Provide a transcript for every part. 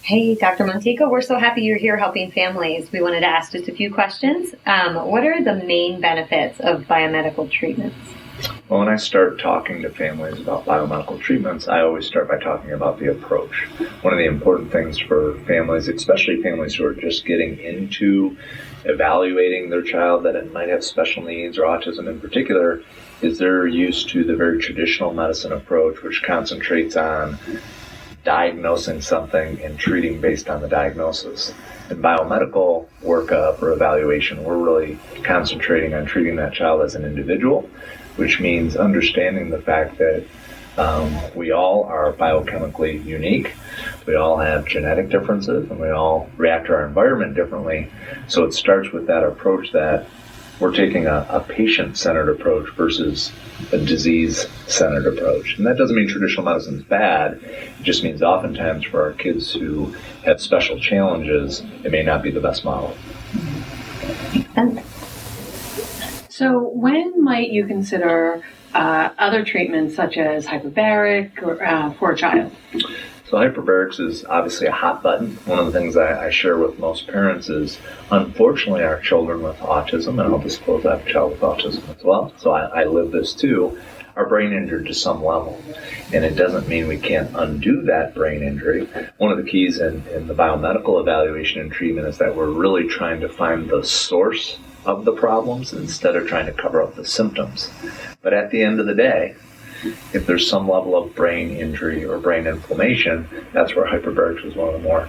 Hey, Dr. Montico, we're so happy you're here helping families. We wanted to ask just a few questions. What are the main benefits of biomedical treatments? Well, when I start talking to families about biomedical treatments, I always start by talking about the approach. One of the important things for families, especially families who are just getting into evaluating their child that might have special needs or autism in particular, is they're used to the very traditional medicine approach, which concentrates on diagnosing something and treating based on the diagnosis. In biomedical workup or evaluation, we're really concentrating on treating that child as an individual, which means understanding the fact that we all are biochemically unique. We all have genetic differences, and we all react to our environment differently. So it starts with that approach that we're taking a patient-centered approach versus a disease-centered approach. And that doesn't mean traditional medicine is bad. It just means oftentimes for our kids who have special challenges, it may not be the best model. Makes sense. So when might you consider other treatments such as hyperbaric for a child? So hyperbarics is obviously a hot button. One of the things I share with most parents is, unfortunately, our children with autism, and I'll disclose I have a child with autism as well, so I live this too, are brain injured to some level. And it doesn't mean we can't undo that brain injury. One of the keys in the biomedical evaluation and treatment is that we're really trying to find the source of the problems instead of trying to cover up the symptoms. But at the end of the day, if there's some level of brain injury or brain inflammation, that's where hyperbarics is one of the more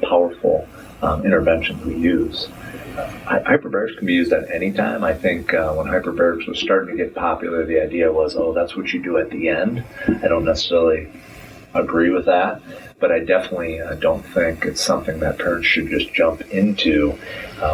powerful interventions we use. Hyperbarics can be used at any time. I think when hyperbarics was starting to get popular, the idea was, that's what you do at the end. I don't necessarily agree with that, but I definitely don't think it's something that parents should just jump into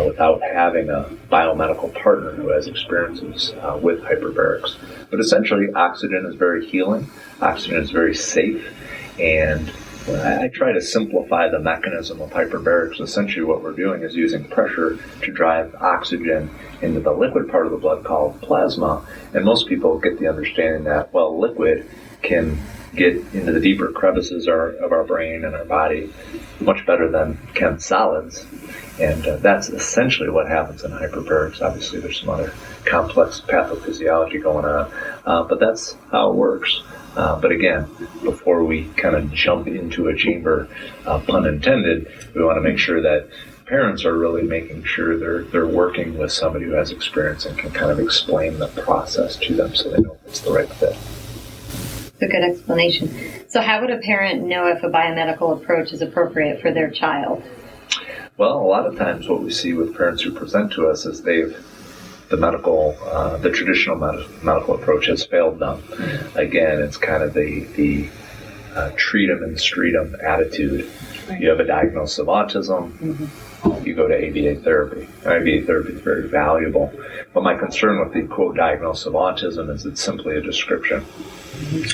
without having a biomedical partner who has experiences with hyperbarics. But essentially, oxygen is very healing, oxygen is very safe, and I try to simplify the mechanism of hyperbarics. Essentially what we're doing is using pressure to drive oxygen into the liquid part of the blood called plasma, and most people get the understanding that, liquid can get into the deeper crevices of our brain and our body much better than can solids. And that's essentially what happens in hyperbarics. Obviously, there's some other complex pathophysiology going on, but that's how it works. But again, before we kind of jump into a chamber, pun intended, we want to make sure that parents are really making sure they're working with somebody who has experience and can kind of explain the process to them so they know if it's the right fit. It's a good explanation. So how would a parent know if a biomedical approach is appropriate for their child? Well, a lot of times what we see with parents who present to us is the traditional medical approach has failed them. Again, it's kind of the treat 'em and street 'em attitude. You have a diagnosis of autism, you go to ABA therapy. ABA therapy is very valuable. But my concern with the quote diagnosis of autism is it's simply a description.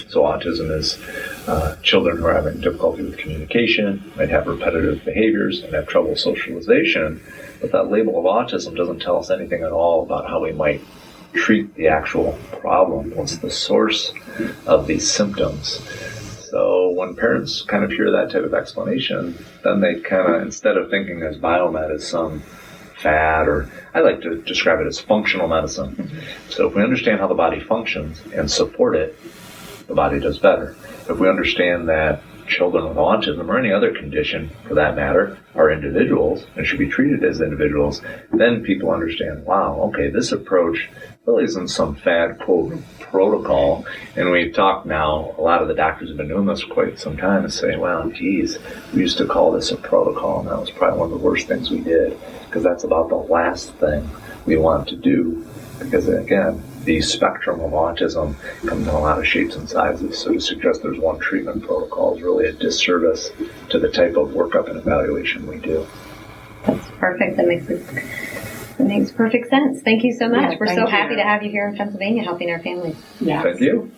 So autism is children who are having difficulty with communication, might have repetitive behaviors, and have trouble socialization. But that label of autism doesn't tell us anything at all about how we might treat the actual problem. What's the source of these symptoms? So when parents kind of hear that type of explanation, then they kind of, instead of thinking as biomed as some fad, or I like to describe it as functional medicine. So if we understand how the body functions and support it, the body does better. If we understand that children with autism or any other condition, for that matter, are individuals and should be treated as individuals, then people understand, wow, okay, this approach really isn't some fad, quote, protocol. And we've talked now, a lot of the doctors have been doing this for quite some time and say, well, geez, we used to call this a protocol, and that was probably one of the worst things we did, because that's about the last thing we want to do. Because, again, the spectrum of autism comes in a lot of shapes and sizes. So to suggest there's one treatment protocol is really a disservice to the type of workup and evaluation we do. That's perfect. That makes perfect sense. Thank you so much. Yeah, We're so happy to have you here in Pennsylvania helping our families. Yeah. Thank you.